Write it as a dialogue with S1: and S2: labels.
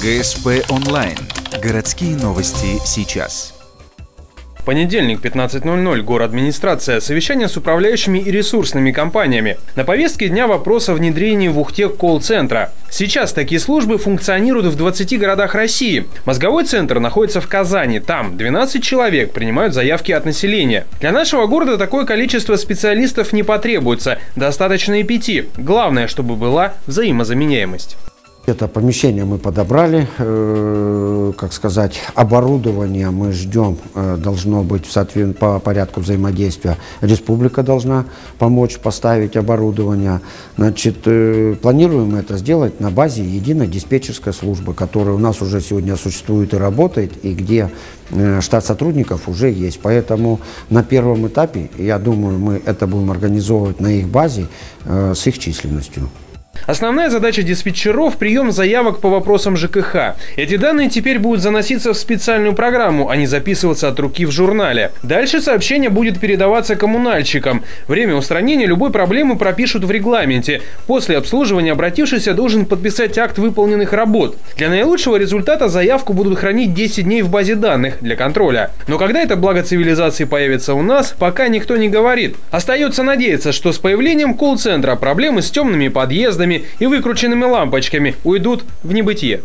S1: ГСП онлайн. Городские новости сейчас.
S2: Понедельник, 15:00, городадминистрация, совещание с управляющими и ресурсными компаниями. На повестке дня вопрос о внедрении в Ухте колл-центра. Сейчас такие службы функционируют в 20 городах России. Мозговой центр находится в Казани. Там 12 человек принимают заявки от населения. Для нашего города такое количество специалистов не потребуется. Достаточно и 5. Главное, чтобы была взаимозаменяемость.
S3: Это помещение мы подобрали, оборудование мы ждем, должно быть по порядку взаимодействия. Республика должна помочь поставить оборудование. Планируем это сделать на базе единой диспетчерской службы, которая у нас уже сегодня существует и работает, и где штат сотрудников уже есть. Поэтому на первом этапе, я думаю, мы это будем организовывать на их базе с их численностью.
S2: Основная задача диспетчеров – прием заявок по вопросам ЖКХ. Эти данные теперь будут заноситься в специальную программу, а не записываться от руки в журнале. Дальше сообщение будет передаваться коммунальщикам. Время устранения любой проблемы пропишут в регламенте. После обслуживания обратившийся должен подписать акт выполненных работ. Для наилучшего результата заявку будут хранить 10 дней в базе данных для контроля. Но когда это благо цивилизации появится у нас, пока никто не говорит. Остается надеяться, что с появлением колл-центра проблемы с темными подъездами и выкрученными лампочками уйдут в небытие.